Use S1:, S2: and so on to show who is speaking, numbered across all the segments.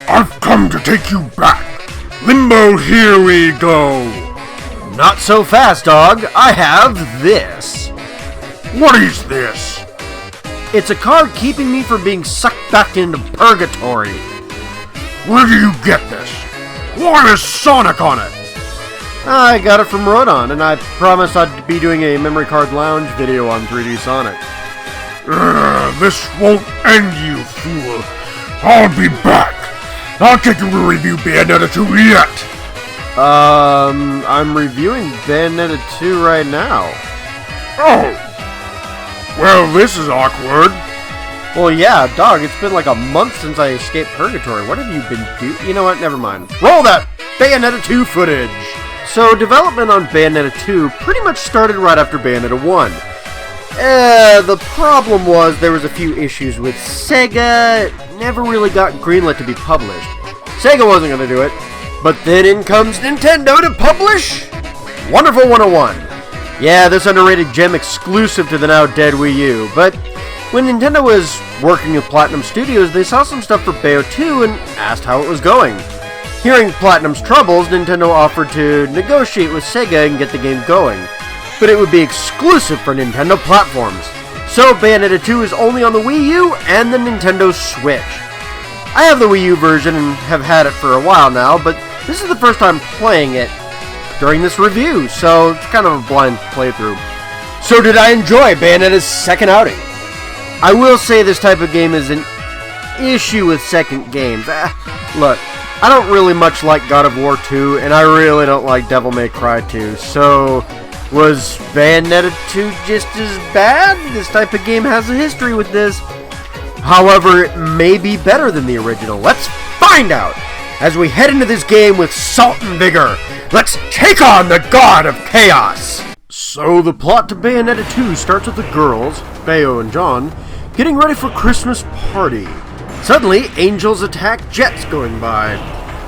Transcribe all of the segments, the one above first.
S1: I've come to take you back. Limbo, here we go.
S2: Not so fast, dog. I have this.
S1: What is this?
S2: It's a card keeping me from being sucked back into purgatory.
S1: Where do you get this? What is Sonic on it?
S2: I got it from Rodon, and I promised I'd be doing a Memory Card Lounge video on 3D Sonic.
S1: This won't end, you fool. I'll be back. I'll get you to review Bayonetta 2 yet.
S2: I'm reviewing Bayonetta 2 right now.
S1: Oh. Well, this is awkward.
S2: Well, yeah, dog, it's been like a month since I escaped purgatory. What have you been doing? You know what? Never mind. Roll that Bayonetta 2 footage. So, development on Bayonetta 2 pretty much started right after Bayonetta 1. The problem was there was a few issues with Sega. It never really got greenlit to be published. Sega wasn't going to do it. But then in comes Nintendo to publish Wonderful 101. Yeah, this underrated gem exclusive to the now dead Wii U. But when Nintendo was working with Platinum Studios, they saw some stuff for Bayo 2 and asked how it was going. Hearing Platinum's troubles, Nintendo offered to negotiate with Sega and get the game going. But it would be exclusive for Nintendo platforms. So Bayonetta 2 is only on the Wii U and the Nintendo Switch. I have the Wii U version and have had it for a while now, but this is the first time playing it during this review, so it's kind of a blind playthrough. So did I enjoy Bayonetta's second outing? I will say this type of game is an issue with second games. Look, I don't really much like God of War 2, and I really don't like Devil May Cry 2, so was Bayonetta 2 just as bad? This type of game has a history with this. However, it may be better than the original. Let's find out as we head into this game with salt and vigor. Let's take on the God of Chaos! So the plot to Bayonetta 2 starts with the girls, Bayo and John, getting ready for Christmas party. Suddenly, angels attack jets going by.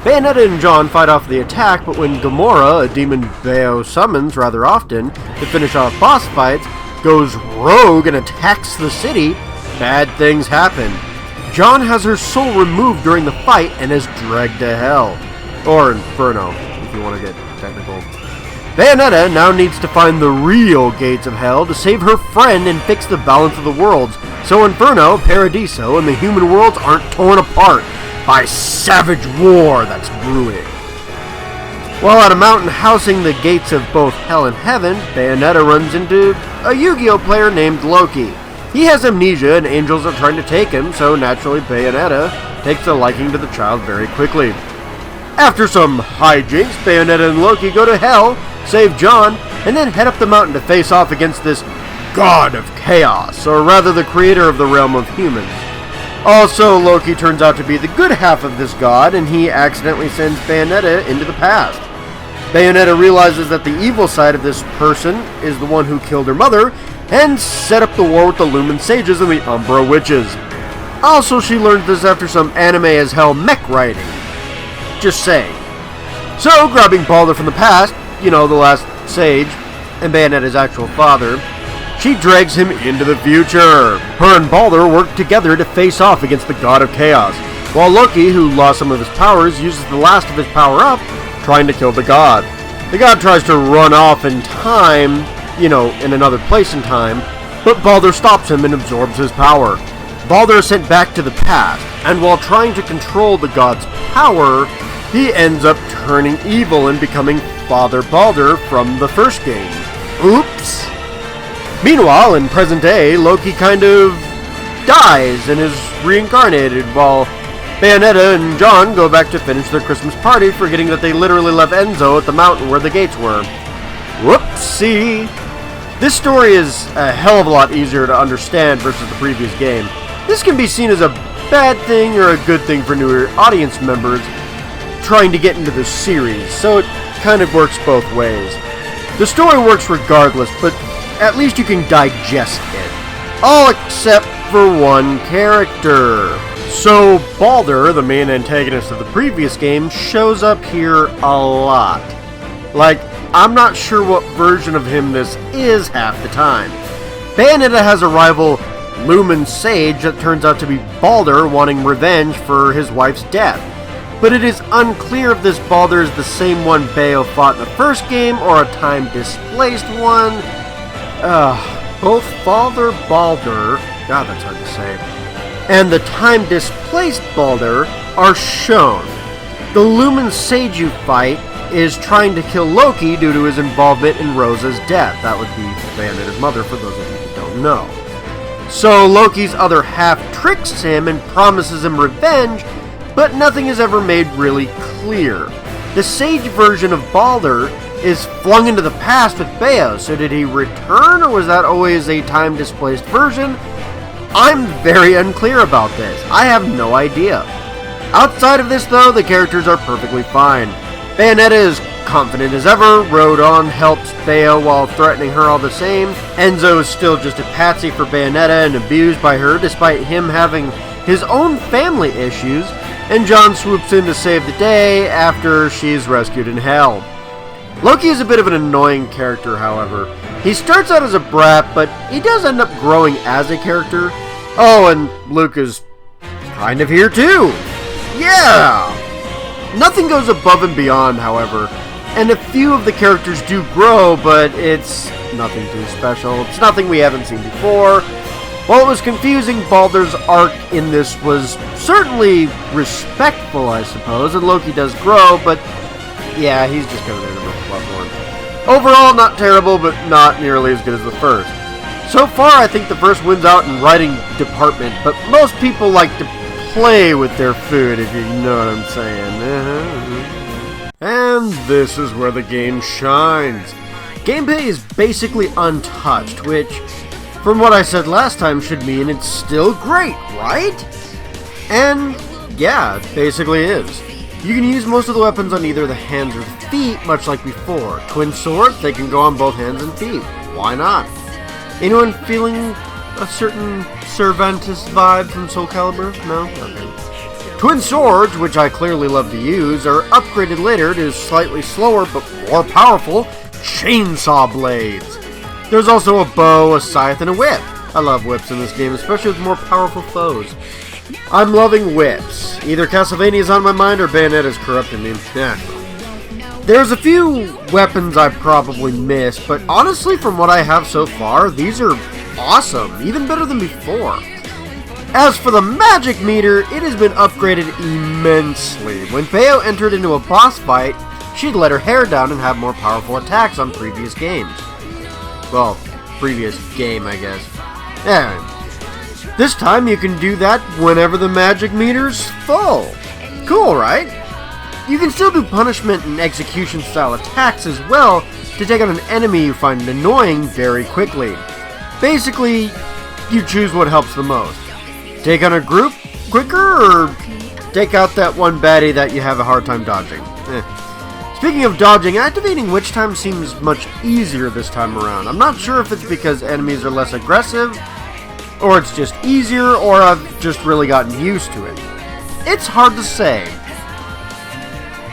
S2: Bayonetta and John fight off the attack, but when Gamora, a demon Bayo summons rather often to finish off boss fights, goes rogue and attacks the city, bad things happen. John has her soul removed during the fight and is dragged to hell. Or Inferno, if you want to get technical. Bayonetta now needs to find the real gates of hell to save her friend and fix the balance of the worlds, so Inferno, Paradiso, and the human worlds aren't torn apart by savage war that's brewing. While at a mountain housing the gates of both hell and heaven, Bayonetta runs into a Yu-Gi-Oh player named Loki. He has amnesia and angels are trying to take him, so naturally Bayonetta takes a liking to the child very quickly. After some hijinks, Bayonetta and Loki go to hell, save John, and then head up the mountain to face off against this God of Chaos, or rather the creator of the realm of humans. Also, Loki turns out to be the good half of this god, and he accidentally sends Bayonetta into the past. Bayonetta realizes that the evil side of this person is the one who killed her mother, and set up the war with the Lumen Sages and the Umbra Witches. Also, she learned this after some anime-as-hell mech writing. Just saying. So, grabbing Baldur from the past, you know, the last sage, and Bayonetta's actual father, she drags him into the future. Her and Baldur work together to face off against the God of Chaos, while Loki, who lost some of his powers, uses the last of his power up, trying to kill the god. The god tries to run off in time, you know, in another place in time, but Baldur stops him and absorbs his power. Baldur is sent back to the past, and while trying to control the god's power, he ends up turning evil and becoming Father Baldur from the first game. Oops! Meanwhile, in present day, Loki kind of dies and is reincarnated, while Bayonetta and John go back to finish their Christmas party, forgetting that they literally left Enzo at the mountain where the gates were. Whoopsie! This story is a hell of a lot easier to understand versus the previous game. This can be seen as a bad thing or a good thing for newer audience members trying to get into the series, so it kind of works both ways. The story works regardless, but at least you can digest it. All except for one character. So Baldur, the main antagonist of the previous game, shows up here a lot. Like, I'm not sure what version of him this is half the time. Bayonetta has a rival, Lumen Sage, that turns out to be Baldur wanting revenge for his wife's death. but it is unclear if this Baldur is the same one Bayo fought in the first game or a time-displaced one. Both Father Baldur, God that's hard to say, and the time-displaced Baldur are shown. The Lumen Seiju fight is trying to kill Loki due to his involvement in Rosa's death. That would be Bayonetta's mother, for those of you who don't know. So Loki's other half tricks him and promises him revenge, but nothing is ever made really clear. The Sage version of Baldur is flung into the past with Bayo, so did he return, or was that always a time-displaced version? I'm very unclear about this. I have no idea. Outside of this, though, the characters are perfectly fine. Bayonetta is confident as ever, Rodon helps Bayo while threatening her all the same, Enzo is still just a patsy for Bayonetta and abused by her despite him having his own family issues, and John swoops in to save the day after she's rescued in hell. Loki is a bit of an annoying character, however. He starts out as a brat, but he does end up growing as a character. Oh, and Luke is kind of here too! Yeah! Nothing goes above and beyond, however, and a few of the characters do grow, but it's nothing too special. It's nothing we haven't seen before. While it was confusing, Baldur's arc in this was certainly respectful, I suppose, and Loki does grow, but yeah, he's just kind of there to make Bloodborne. Overall, not terrible, but not nearly as good as the first. So far, I think the first wins out in writing department, but most people like to play with their food, if you know what I'm saying. And this is where the game shines. Gameplay is basically untouched, which, from what I said last time, should mean it's still great, right? And yeah, it basically is. You can use most of the weapons on either the hands or the feet, much like before. Twin swords, they can go on both hands and feet. Why not? Anyone feeling a certain Cervantes vibe from Soul Calibur? No? Okay. Twin swords, which I clearly love to use, are upgraded later to slightly slower but more powerful chainsaw blades. There's also a bow, a scythe, and a whip. I love whips in this game, especially with more powerful foes. I'm loving whips. Either Castlevania's on my mind or Bayonetta's corrupting me. There's a few weapons I probably missed, but honestly, from what I have so far, these are awesome, even better than before. As for the magic meter, it has been upgraded immensely. When Bayo entered into a boss fight, she'd let her hair down and have more powerful attacks on previous games. Well, previous game, I guess. Anyway, this time you can do that whenever the magic meter's full. Cool, right? You can still do punishment and execution style attacks as well to take on an enemy you find annoying very quickly. Basically, you choose what helps the most. Take on a group quicker, or take out that one baddie that you have a hard time dodging. Speaking of dodging, activating Witch Time seems much easier this time around. I'm not sure if it's because enemies are less aggressive, or it's just easier, or I've just really gotten used to it. It's hard to say.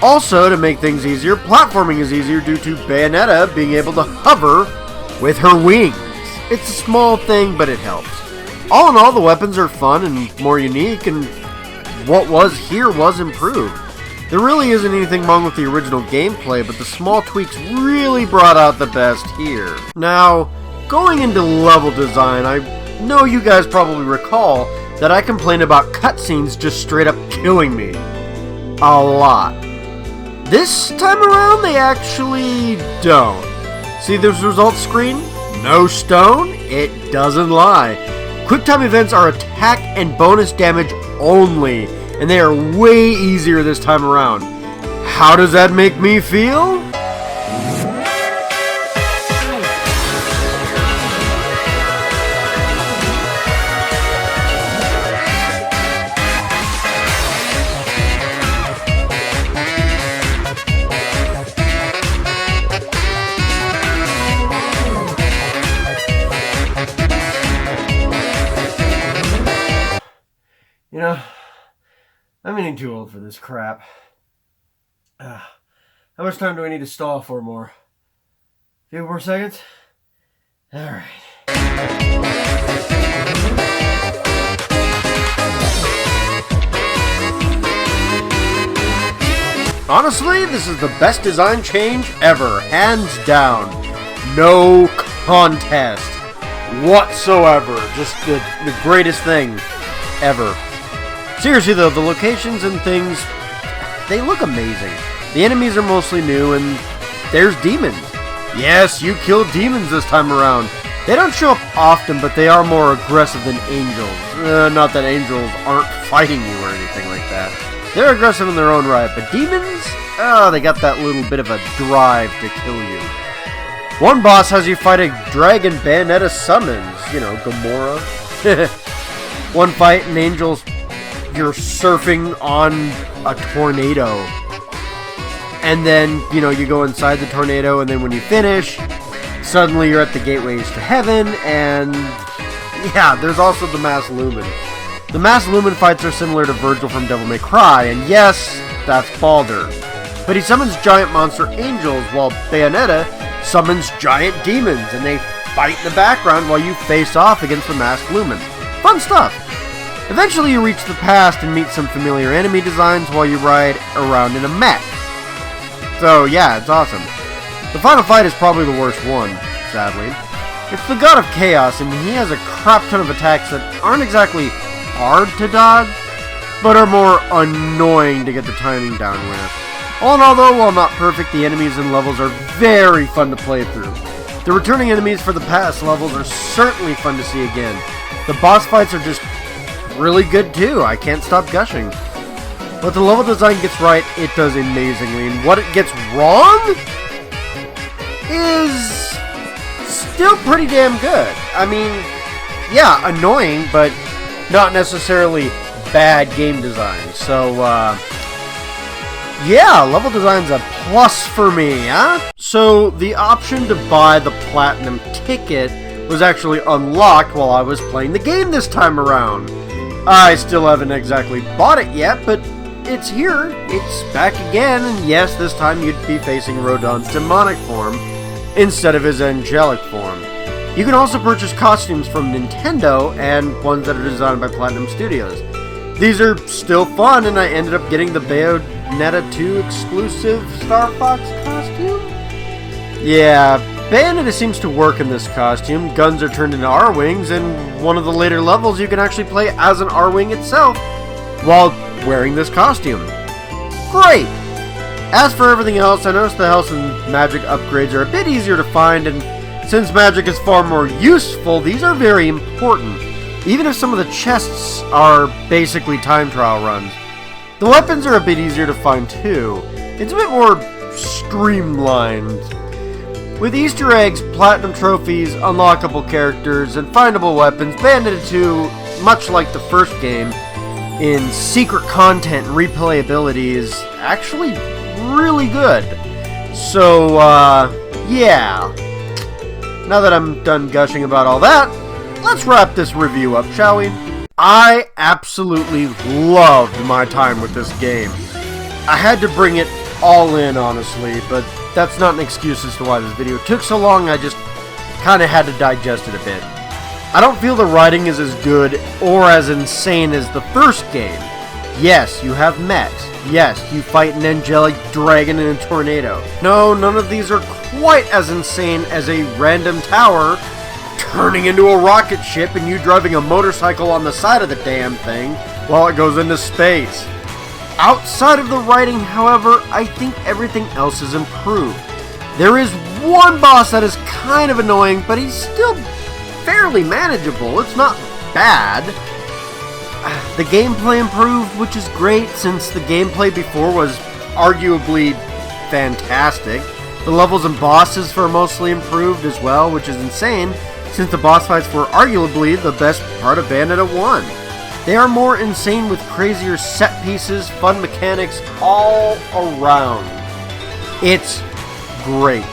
S2: Also, to make things easier, platforming is easier due to Bayonetta being able to hover with her wings. It's a small thing, but it helps. All in all, the weapons are fun and more unique, and what was here was improved. There really isn't anything wrong with the original gameplay, but the small tweaks really brought out the best here. Now, going into level design, I know you guys probably recall that I complained about cutscenes just straight up killing me. A lot. This time around, they actually don't. See this results screen? No stone? It doesn't lie. QuickTime events are attack and bonus damage only, and they are way easier this time around. How does that make me feel? You know, I'm getting too old for this crap. How much time do I need to stall for more? A few more seconds? Alright. Honestly, this is the best design change ever, hands down. No contest whatsoever. Just the greatest thing ever. Seriously though, the locations and things, they look amazing. The enemies are mostly new, and there's demons. Yes, you killed demons this time around. They don't show up often, but they are more aggressive than angels. Not that angels aren't fighting you or anything like that. They're aggressive in their own right, but demons? Oh, they got that little bit of a drive to kill you. One boss has you fight a dragon Bayonetta summons. You know, Gamora. One fight, and angels, you're surfing on a tornado. And then, you know, you go inside the tornado, and then when you finish, suddenly you're at the gateways to heaven, and yeah, there's also the Mass Lumen. The Mass Lumen fights are similar to Virgil from Devil May Cry, and yes, that's Baldur. But he summons giant monster angels, while Bayonetta summons giant demons, and they fight in the background while you face off against the Mass Lumen. Fun stuff! Eventually you reach the past and meet some familiar enemy designs while you ride around in a mech. So yeah, it's awesome. The final fight is probably the worst one, sadly. It's the God of Chaos, and he has a crap ton of attacks that aren't exactly hard to dodge, but are more annoying to get the timing down with. All in all though, while not perfect, the enemies and levels are very fun to play through. The returning enemies for the past levels are certainly fun to see again. The boss fights are just really good too, I can't stop gushing. What the level design gets right, it does amazingly, and what it gets wrong is still pretty damn good. I mean, yeah, annoying, but not necessarily bad game design. So, yeah, level design's a plus for me, huh? So, the option to buy the Platinum ticket was actually unlocked while I was playing the game this time around. I still haven't exactly bought it yet, but it's here. It's back again, and yes, this time you'd be facing Rodon's demonic form instead of his angelic form. You can also purchase costumes from Nintendo and ones that are designed by Platinum Studios. These are still fun, and I ended up getting the Bayonetta 2 exclusive Star Fox costume. Yeah, Bayonetta seems to work in this costume. Guns are turned into R-Wings, and one of the later levels you can actually play as an R-Wing itself while wearing this costume. Great! As for everything else, I noticed the health and magic upgrades are a bit easier to find, and since magic is far more useful, these are very important, even if some of the chests are basically time trial runs. The weapons are a bit easier to find too. It's a bit more streamlined. With Easter eggs, platinum trophies, unlockable characters, and findable weapons, Bayonetta 2, much like the first game, in secret content and replayability is actually really good. So, yeah. Now that I'm done gushing about all that, let's wrap this review up, shall we? I absolutely loved my time with this game. I had to bring it all in, honestly, but that's not an excuse as to why this video took so long. I just kind of had to digest it a bit. I don't feel the writing is as good or as insane as the first game. Yes, you have mechs. Yes, you fight an angelic dragon in a tornado. No, none of these are quite as insane as a random tower turning into a rocket ship and you driving a motorcycle on the side of the damn thing while it goes into space. Outside of the writing, however, I think everything else is improved. There is one boss that is kind of annoying, but he's still fairly manageable. It's not bad. The gameplay improved, which is great since the gameplay before was arguably fantastic. The levels and bosses were mostly improved as well, which is insane since the boss fights were arguably the best part of Bayonetta 1. They are more insane with crazier set pieces, fun mechanics all around. It's great.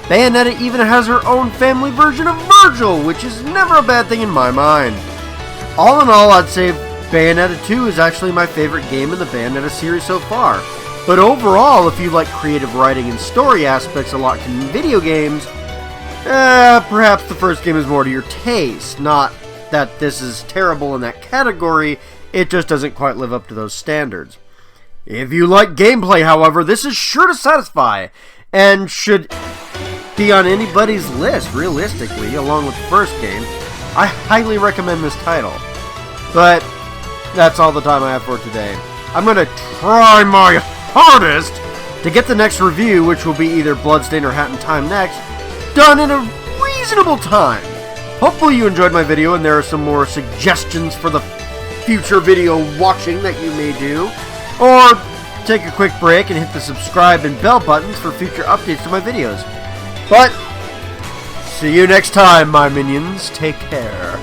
S2: Bayonetta even has her own family version of Virgil, which is never a bad thing in my mind. All in all, I'd say Bayonetta 2 is actually my favorite game in the Bayonetta series so far. But overall, if you like creative writing and story aspects a lot in video games, perhaps the first game is more to your taste. Not that this is terrible in that category, it just doesn't quite live up to those standards. If you like gameplay, however, this is sure to satisfy, and should be on anybody's list, realistically, along with the first game. I highly recommend this title. But that's all the time I have for today. I'm going to try my hardest to get the next review, which will be either Bloodstain or Hat in Time next, done in a reasonable time. Hopefully you enjoyed my video and there are some more suggestions for the future video watching that you may do. Or take a quick break and hit the subscribe and bell buttons for future updates to my videos. But, see you next time, my minions. Take care.